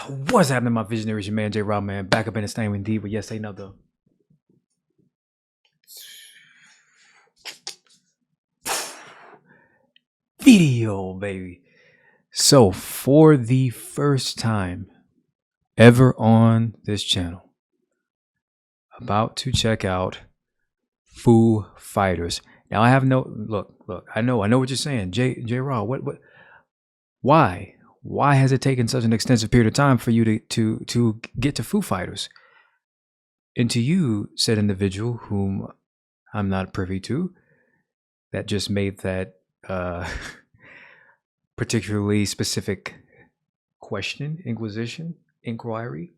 What's happening, my visionaries? Your man J Rob, man, back up in this thing indeed. But yes, another video, baby. So for the first time ever on this channel, about to check out Foo Fighters. Now I have no look. I know what you're saying, J Rob. What? Why? Why has it taken such an extensive period of time for you to get to Foo Fighters? And to you, said individual whom I'm not privy to, that just made that particularly specific question, inquiry.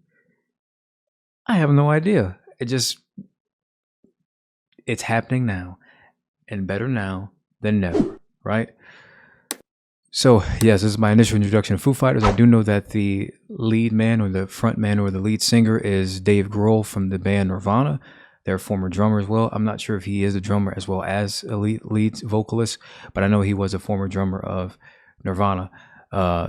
I have no idea. It's happening now, and better now than never, right? So, yes, this is my initial introduction to Foo Fighters. I do know that the lead man or the front man or the lead singer is Dave Grohl from the band Nirvana. Their former drummer as well. I'm not sure if he is a drummer as well as a lead vocalist, but I know he was a former drummer of Nirvana.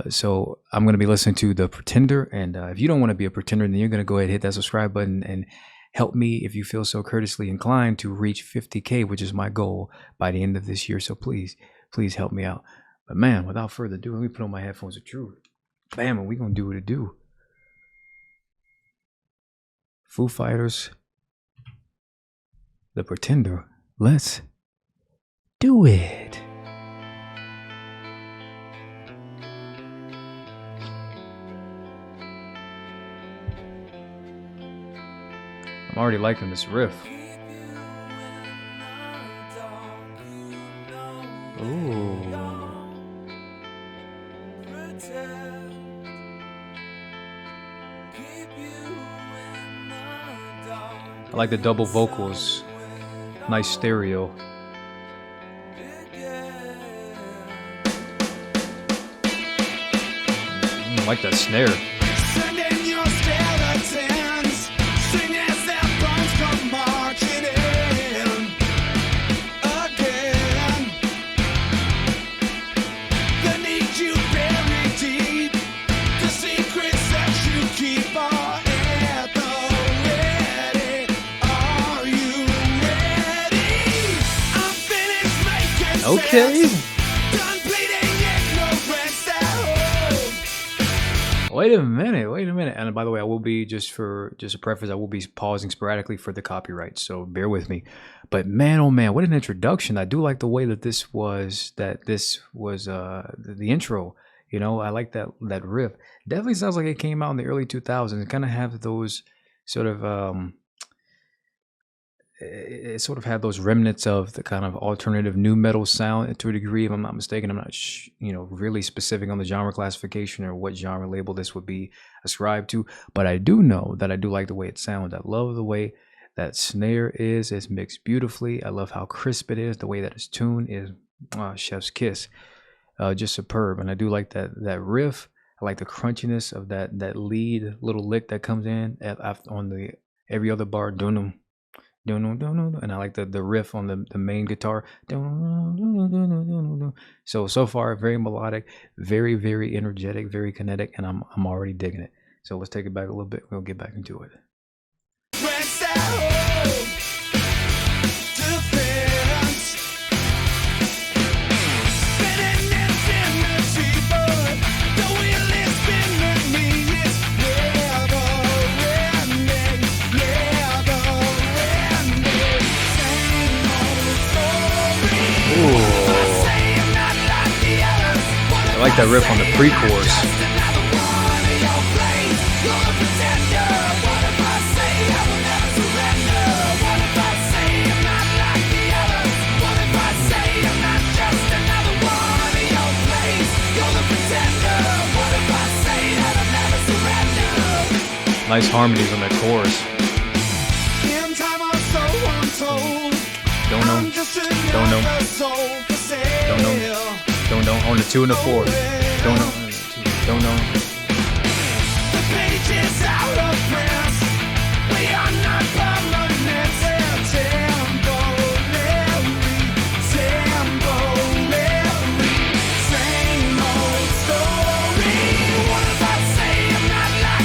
So I'm going to be listening to The Pretender. And if you don't want to be a pretender, then you're going to go ahead and hit that subscribe button and help me, if you feel so courteously inclined, to reach 50K, which is my goal by the end of this year. So please help me out. But man, without further ado, let me put on my headphones of truth. Bam, and we're going to do what it do. Foo Fighters, The Pretender. Let's do it. I'm already liking this riff. Ooh. I like the double vocals. Nice stereo. I like that snare. Okay. Wait a minute. And by the way, I will be, just a preface, I will be pausing sporadically for the copyright, so bear with me. But man, oh man, what an introduction. I do like the way that this was the intro. You know, I like that riff. Definitely sounds like it came out in the early 2000s. It kind of have those sort of it sort of had those remnants of the kind of alternative new metal sound to a degree, if I'm not mistaken. I'm not really specific on the genre classification or what genre label this would be ascribed to, but I do know that I do like the way it sounds. I love the way that snare is. It's mixed beautifully. I love how crisp it is. The way that it's tuned is chef's kiss. Just superb. And I do like that riff. I like the crunchiness of that lead little lick that comes in on the every other bar. And I like the riff on the main guitar. So far, very melodic, very, very energetic, very kinetic, and I'm already digging it. So let's take it back a little bit. We'll get back into it. I like that riff on the pre-chorus. Nice harmonies on that chorus. Don't know. On the 2 and the 4. Don't know. The page is out of press. We are not permanent. Same old story. What if I say I'm not lying?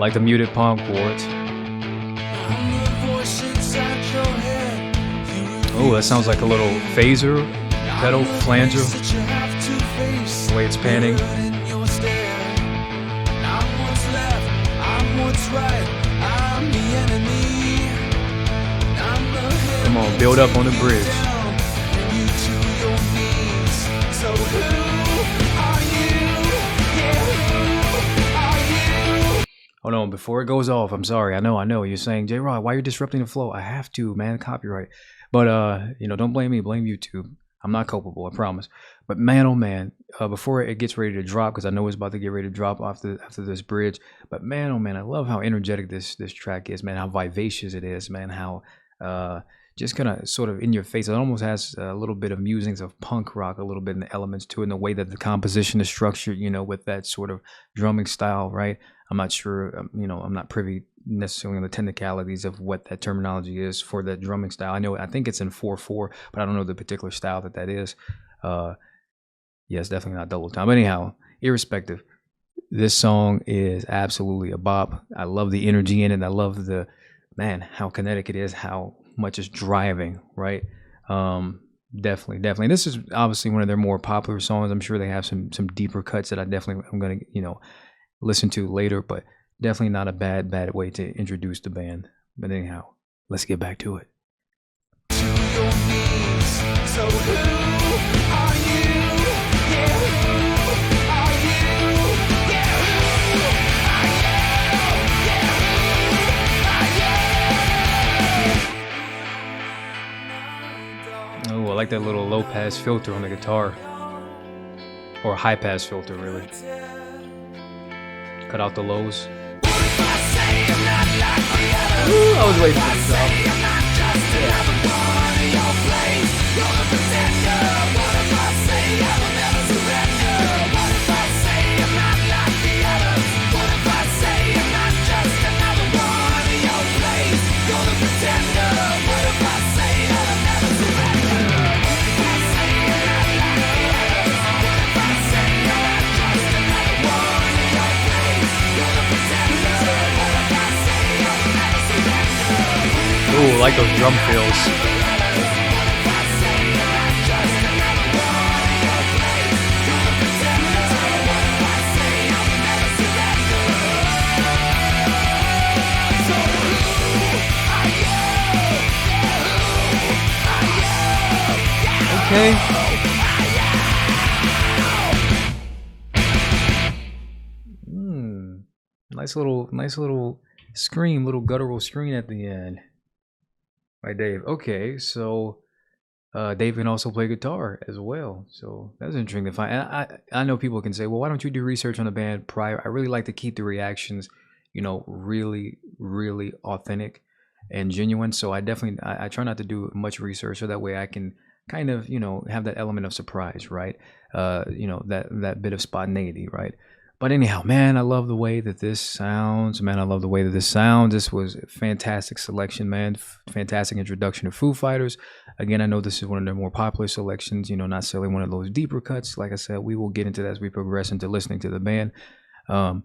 like the muted palm chords. Oh, that sounds like a little phaser, pedal, flanger, the way it's panning. Come on, build up on the bridge. Hold on, before it goes off, I'm sorry. I know. You're saying, J-Rod, why are you disrupting the flow? I have to, man, copyright. But, don't blame me, blame YouTube. I'm not culpable, I promise. But man, oh man, before it gets ready to drop, because I know it's about to get ready to drop after this bridge. But man, oh man, I love how energetic this track is, man. How vivacious it is, man. How just kind of sort of in your face. It almost has a little bit of musings of punk rock, a little bit in the elements too, in the way that the composition is structured. With that sort of drumming style, right? I'm not sure. I'm not privy necessarily on the technicalities of what that terminology is for that drumming style. I think it's in 4/4, but I don't know the particular style that is. It's definitely not double time. But anyhow, irrespective, this song is absolutely a bop. I love the energy in it. I love how kinetic it is, how much it's driving, right? Definitely. And this is obviously one of their more popular songs. I'm sure they have some deeper cuts that I'm going to, listen to later, but definitely not a bad way to introduce the band. But anyhow, let's get back to it. Oh, I like that little low pass filter on the guitar, or high pass filter, really. Cut out the lows. Ooh, I was waiting for this drop. Ooh, I like those drum fills. Okay. Nice little scream, little guttural scream at the end. By Dave. Okay, so Dave can also play guitar as well. So that's interesting to find. I know people can say, well, why don't you do research on the band prior? I really like to keep the reactions, really, really authentic and genuine. So I try not to do much research, so that way I can kind of, have that element of surprise, right? That bit of spontaneity, right? But anyhow, man, I love the way that this sounds. This was a fantastic selection, man. Fantastic introduction to Foo Fighters. Again, I know this is one of their more popular selections, not necessarily one of those deeper cuts. Like I said, we will get into that as we progress into listening to the band. But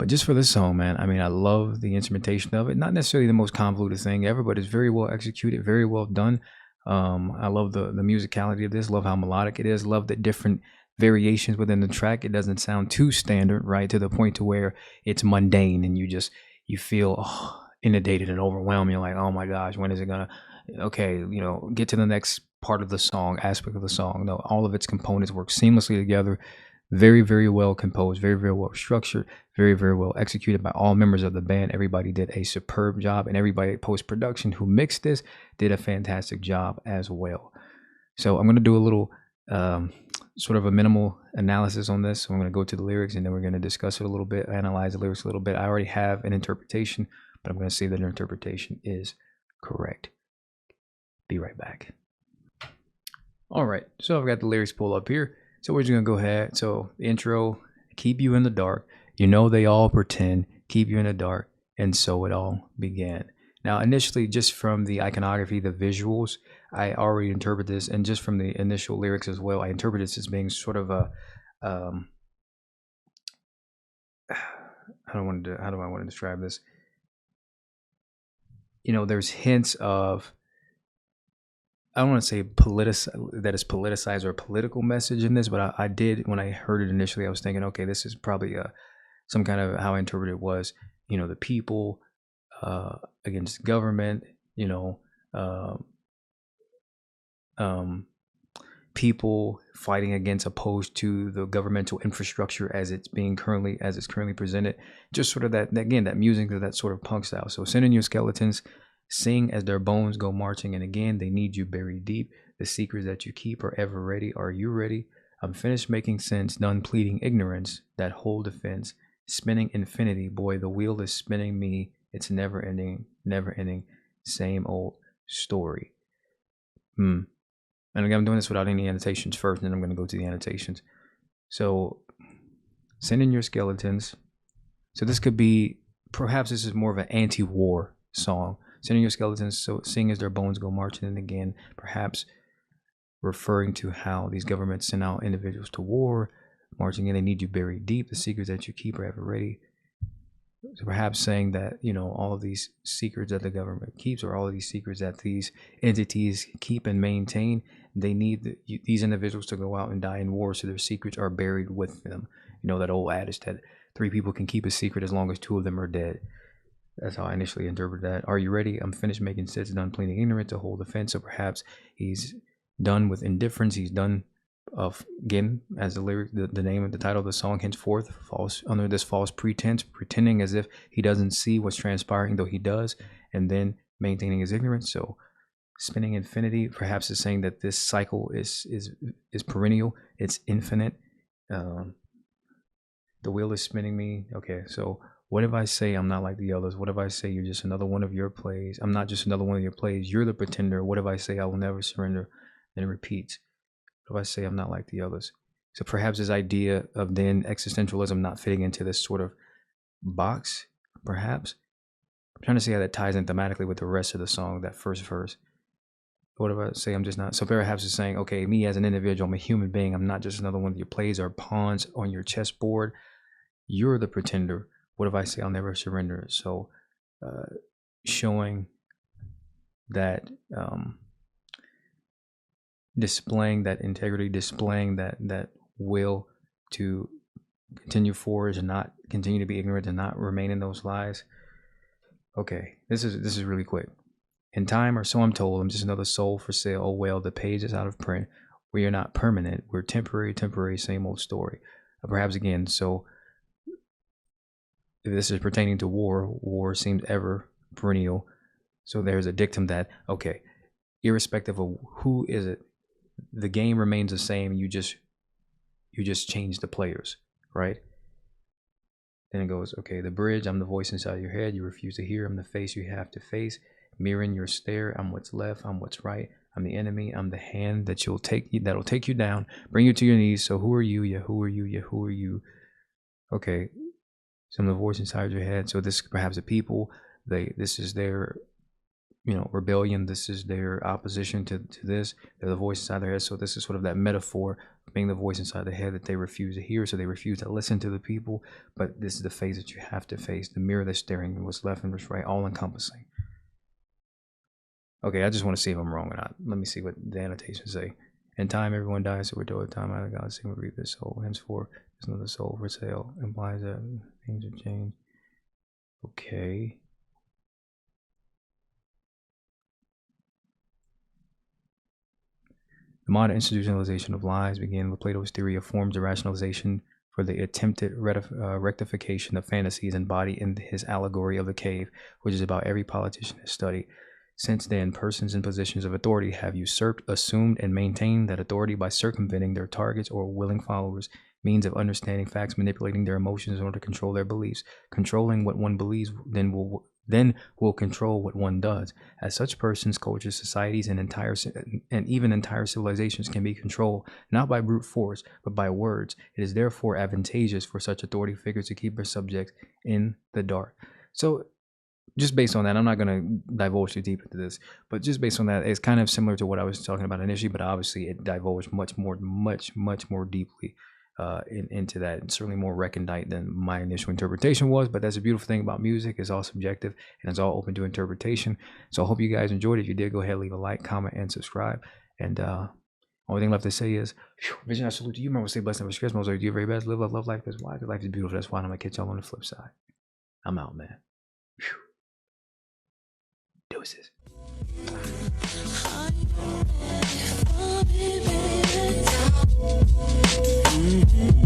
just for this song, man, I love the instrumentation of it. Not necessarily the most convoluted thing ever, but it's very well executed, very well done. I love the musicality of this. Love how melodic it is. Love the different variations within the track. It doesn't sound too standard, right, to the point to where it's mundane and you feel inundated and overwhelmed. You're like, oh my gosh, when is it gonna get to the next part of the song, aspect of the song. No, all of its components work seamlessly together. Very, very well composed, very, very well structured, very, very well executed by all members of the band. Everybody did a superb job, and everybody at post-production who mixed this did a fantastic job as well. So I'm going to do a little sort of a minimal analysis on this. So I'm going to go to the lyrics, and then we're going to discuss it a little bit, analyze the lyrics a little bit. I already have an interpretation, but I'm going to say that your interpretation is correct. Be right back. All right, so I've got the lyrics pulled up here. So we're just going to go ahead. So the intro, keep you in the dark. They all pretend, keep you in the dark. And so it all began. Now, initially, just from the iconography, the visuals, I already interpret this. And just from the initial lyrics as well, I interpret this as being sort of a, how how do I want to describe this? There's hints of, I don't want to say that it's politicized or a political message in this, but I did, when I heard it initially, I was thinking, okay, this is probably some kind of, how I interpreted it was, the people against government, uh, um, people fighting against, opposed to the governmental infrastructure as it's currently presented. Just sort of that, again, that music, that sort of punk style. So send in your skeletons, sing as their bones go marching, and again they need you buried deep. The secrets that you keep are ever ready. Are you ready? I'm finished making sense, done pleading ignorance. That whole defense, spinning infinity. Boy, the wheel is spinning me. It's never ending, never ending. Same old story. And again, I'm doing this without any annotations first, and then I'm going to go to the annotations. So send in your skeletons. So this could be, perhaps this is more of an anti-war song. Send in your skeletons, so sing as their bones go marching. And again, perhaps referring to how these governments send out individuals to war, marching in. They need you buried deep. The secrets that you keep are ever ready. So perhaps saying that, all of these secrets that the government keeps, or all of these secrets that these entities keep and maintain, they need these individuals to go out and die in war, so their secrets are buried with them. That old adage that 3 people can keep a secret as long as 2 of them are dead. That's how I initially interpreted that. Are you ready? I'm finished making sense, done pleading ignorant, to hold offense. So perhaps he's done with indifference. He's done of, again, as the lyric, the name of the title of the song, henceforth, false, under this false pretense, pretending as if he doesn't see what's transpiring, though he does, and then maintaining his ignorance. So spinning infinity, perhaps is saying that this cycle is perennial, it's infinite. The wheel is spinning me. Okay, so what if I say I'm not like the others? What if I say you're just another one of your plays? I'm not just another one of your plays. You're the pretender. What if I say I will never surrender? Then it repeats. What if I say I'm not like the others? So perhaps this idea of then existentialism not fitting into this sort of box, perhaps. I'm trying to see how that ties in thematically with the rest of the song, that first verse. What if I say I'm just not? So perhaps it's saying, okay, me as an individual, I'm a human being. I'm not just another one of your plays or pawns on your chessboard. You're the pretender. What if I say I'll never surrender? So showing that, displaying that integrity, displaying that will to continue forward and not continue to be ignorant and not remain in those lies. Okay, this is really quick. In time, or so I'm told, I'm just another soul for sale. Oh well, the page is out of print. We are not permanent. We're temporary, same old story. Perhaps again, so if this is pertaining to war seems ever perennial. So there's a dictum that, okay, irrespective of who is it, the game remains the same. You just change the players, right? Then it goes, okay, the bridge, I'm the voice inside your head. You refuse to hear. I'm the face you have to face. Mirroring your stare, I'm what's left, I'm what's right. I'm the enemy, I'm the hand that'll take you down, bring you to your knees. So who are you? Yeah, who are you? Yeah, who are you? Okay, so I'm the voice inside your head. So this perhaps the people, this is their rebellion. This is their opposition to this. They're the voice inside their head. So this is sort of that metaphor of being the voice inside the head that they refuse to hear. So they refuse to listen to the people. But this is the face that you have to face. The mirror that's staring, what's left and what's right, all encompassing. Okay, I just want to see if I'm wrong or not. Let me see what the annotations say. In time, everyone dies, so we're told time out of God, sing will reap this soul. Henceforth, there's another soul for sale. Implies that things have changed. Okay. The modern institutionalization of lies began with Plato's theory of forms of rationalization for the attempted rectification of fantasies embodied in his allegory of the cave, which is about every politician has studied. Since then, persons in positions of authority have usurped, assumed, and maintained that authority by circumventing their targets or willing followers, means of understanding facts, manipulating their emotions in order to control their beliefs. Controlling what one believes then will control what one does. As such, persons, cultures, societies, and even entire civilizations can be controlled not by brute force but by words. It is therefore advantageous for such authority figures to keep their subjects in the dark. So just based on that, I'm not going to divulge too deep into this, but just based on that, it's kind of similar to what I was talking about initially, but obviously it divulged much more deeply. into that, and certainly more recondite than my initial interpretation was. But that's a beautiful thing about music. It's all subjective and it's all open to interpretation. So I hope you guys enjoyed it. If you did, go ahead, leave a like, comment, and subscribe. And only thing left to say is, vision, I salute to you. Remember, stay blessed, never stress. Most of you do your very best. Live, love life. Because why? Because life is beautiful. That's why I'm going to catch y'all on the flip side. I'm out, man. Deuces. Mm-hmm.